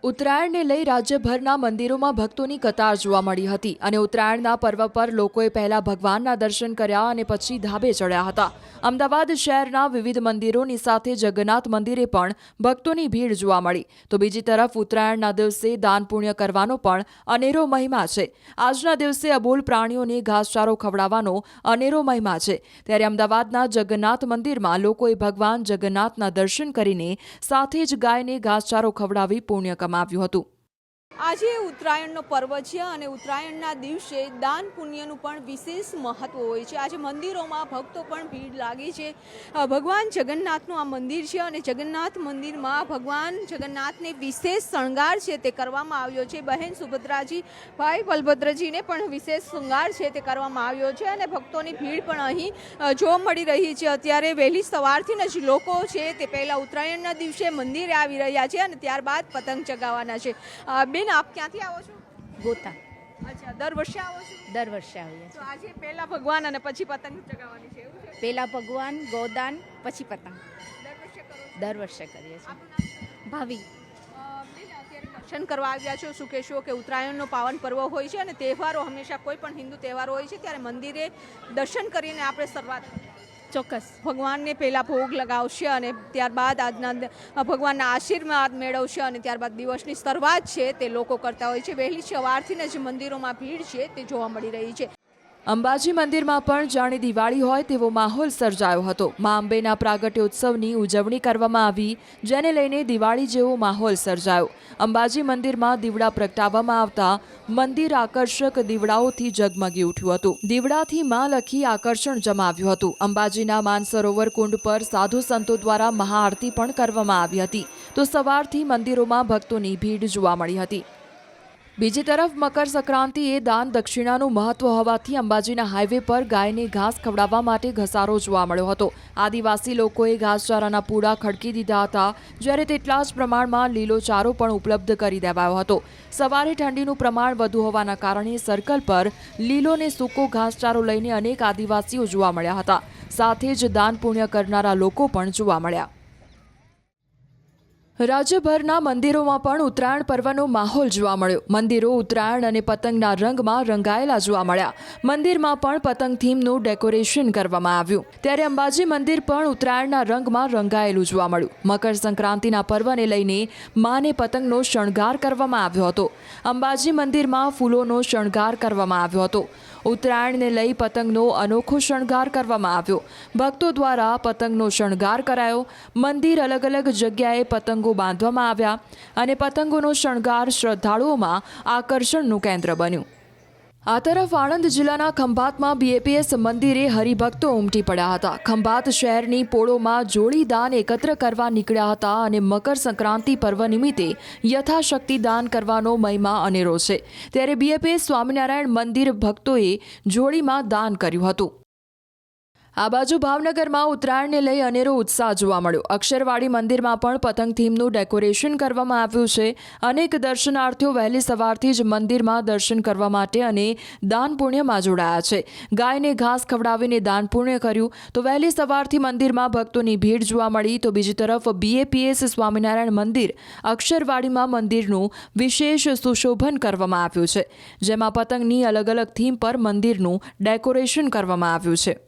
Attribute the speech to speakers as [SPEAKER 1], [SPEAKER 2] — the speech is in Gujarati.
[SPEAKER 1] ઉત્તરાયણને લઈ રાજ્યભરના મંદિરોમાં ભક્તોની કતાર જોવા મળી હતી અને ઉત્તરાયણના પર્વ પર લોકોએ પહેલા ભગવાનના દર્શન કર્યા અને પછી ધાબે ચડ્યા હતા। અમદાવાદ શહેરના વિવિધ મંદિરોની સાથે જગન્નાથ મંદિરે પણ ભક્તોની ભીડ જોવા મળી તો બીજી તરફ ઉત્તરાયણના દિવસે દાન પુણ્ય કરવાનો પણ અનેરો મહિમા છે। આજના દિવસે અબોલ પ્રાણીઓને ઘાસચારો ખવડાવવાનો અનેરો મહિમા છે। ત્યારે અમદાવાદના જગન્નાથ મંદિરમાં લોકોએ ભગવાન જગન્નાથના દર્શન કરીને સાથે જ ગાયને ઘાસચારો ખવડાવી પુણ્ય કમાવ્યું હતું।
[SPEAKER 2] આજે ઉત્તરાયણનો પર્વ છે અને ઉત્તરાયણના દિવસે દાન પુણ્યનું પણ વિશેષ મહત્વ હોય છે। આજે મંદિરોમાં ભક્તો પણ ભીડ લાગી છે। ભગવાન જગન્નાથનું આ મંદિર છે અને જગન્નાથ મંદિરમાં ભગવાન જગન્નાથને વિશેષ શણગાર છે તે કરવામાં આવ્યો છે। બહેન સુભદ્રાજી, ભાઈ બલભદ્રજીને પણ વિશેષ શૃંગાર છે તે કરવામાં આવ્યો છે અને ભક્તોની ભીડ પણ અહીં જોવા મળી રહી છે। અત્યારે વહેલી સવારથી જ લોકો છે તે પહેલાં ઉત્તરાયણના દિવસે મંદિરે આવી રહ્યા છે અને ત્યારબાદ પતંગ ચગાવવાના છે। બેન, આપ ક્યાંથી આવો છો?
[SPEAKER 3] ગોતા।
[SPEAKER 2] અચ્છા, દર વર્ષે આવો છો?
[SPEAKER 3] દર વર્ષે આવીએ
[SPEAKER 2] તો આજે પહેલા ભગવાન અને પછી પતંગ ચગાવવાની છે, એવું છે?
[SPEAKER 3] છીએ। પહેલા ભગવાન, ગોદાન, પછી પતંગ
[SPEAKER 2] દર વર્ષે કરો છો?
[SPEAKER 3] દર વર્ષે કરીએ છીએ।
[SPEAKER 2] આપનું નામ શું?
[SPEAKER 3] ભાવી।
[SPEAKER 2] બેન, અત્યારે દર્શન કરવા આવ્યા છો, શું કહેશો કે ઉત્તરાયણનો પાવન પર્વ હોય છે અને તહેવારો હંમેશા કોઈ પણ હિન્દુ તહેવારો હોય છે ત્યારે મંદિરે દર્શન કરીને આપણે શરૂઆત કરીએ।
[SPEAKER 3] ચોક્કસ।
[SPEAKER 2] ભગવાનને પહેલાં ભોગ લગાવશે અને ત્યારબાદ આજના ભગવાનના આશીર્વાદ મેળવશે અને ત્યારબાદ દિવસની શરૂઆત છે તે લોકો કરતા હોય છે। વહેલી સવારથી જ મંદિરોમાં ભીડ છે તે જોવા મળી રહી છે।
[SPEAKER 1] અંબાજી મંદિરમાં પણ જાણે દિવાળી હોય તેવો માહોલ સર્જાયો હતો। મા અંબેના પ્રાગટ્યોત્સવની ઉજવણી કરવામાં આવી, જેને લઈને દિવાળી જેવો માહોલ સર્જાયો। અંબાજી મંદિરમાં દીવડા પ્રગટાવવામાં આવતા મંદિર આકર્ષક દીવડાઓથી ઝગમગી ઉઠ્યું હતું। દીવડાથી મા લખી આકર્ષણ જમાવ્યું હતું। અંબાજીના માનસરોવર કુંડ પર સાધુ સંતો દ્વારા મહાઆરતી પણ કરવામાં આવી હતી તો સવારથી મંદિરોમાં ભક્તોની ભીડ જોવા મળી હતી। બીજી તરફ મકર સંક્રાંતિએ દાન દક્ષિણાનું મહત્વ હોવાથી અંબાજીના હાઈવે પર ગાયને ઘાસ ખવડાવવા માટે ઘસારો જોવા મળ્યો હતો। આદિવાસી લોકોએ ઘાસચારાના પૂડા ખડકી દીધા હતા, જ્યારે તેટલા જ પ્રમાણમાં લીલો ચારો પણ ઉપલબ્ધ કરી દેવાયો હતો। સવારે ઠંડીનું પ્રમાણ વધુ હોવાના કારણે સર્કલ પર લીલો ને સૂકો ઘાસચારો લઈને અનેક આદિવાસીઓ જોવા મળ્યા હતા। સાથે જ દાન પુણ્ય કરનારા લોકો પણ જોવા મળ્યા। રાજ્યભરના મંદિરોમાં પણ ઉત્તરાયણ પર્વનો માહોલ જોવા મળ્યો। મંદિરો ઉત્તરાયણ અને પતંગના રંગમાં રંગાયેલા જોવા મળ્યા। મંદિરમાં પણ પતંગ થીમનું ડેકોરેશન કરવામાં આવ્યું। ત્યારે અંબાજી મંદિર પણ ઉત્તરાયણના રંગમાં રંગાયેલું જોવા મળ્યું। મકર સંક્રાંતિના પર્વને લઈને માને પતંગનો શણગાર કરવામાં આવ્યો હતો। અંબાજી મંદિરમાં ફૂલોનો શણગાર કરવામાં આવ્યો હતો। ઉત્તરાયણને લઈ પતંગનો અનોખો શણગાર કરવામાં આવ્યો। ભક્તો દ્વારા પતંગનો શણગાર કરાયો। મંદિર અલગ અલગ જગ્યાએ પતંગો બાંધવામાં આવ્યા અને પતંગોનો શણગાર શ્રદ્ધાળુઓમાં આકર્ષણનું કેન્દ્ર બન્યું। આ તરફ આણંદ જિલ્લાના ખંભાતમાં બીએપીએસ મંદિરે હરિભક્તો ઉમટી પડ્યા હતા। ખંભાત શહેરની પોળોમાં જોડી દાન એકત્ર કરવા નીકળ્યા હતા અને મકર સંક્રાંતિ પર્વ નિમિત્તે યથાશક્તિ દાન કરવાનો મહિમા અનેરો છે। ત્યારે બીએપીએસ સ્વામિનારાયણ મંદિર ભક્તોએ જોડીમાં દાન કર્યું હતું। આ બાજુ ભાવનગરમાં ઉત્તરાયણને લઈ અનેરો ઉત્સાહ જોવા મળ્યો। અક્ષરવાડી મંદિરમાં પણ પતંગ થીમનું ડેકોરેશન કરવામાં આવ્યું છે। અનેક દર્શનાર્થીઓ વહેલી સવારથી જ મંદિરમાં દર્શન કરવા માટે અને દાન પુણ્યમાં જોડાયા છે। ગાયને ઘાસ ખવડાવીને દાન પુણ્ય કર્યું તો વહેલી સવારથી મંદિરમાં ભક્તોની ભીડ જોવા મળી તો બીજી તરફ બીએપીએસ સ્વામિનારાયણ મંદિર અક્ષરવાડીમાં મંદિરનું વિશેષ સુશોભન કરવામાં આવ્યું છે, જેમાં પતંગની અલગ અલગ થીમ પર મંદિરનું ડેકોરેશન કરવામાં આવ્યું છે।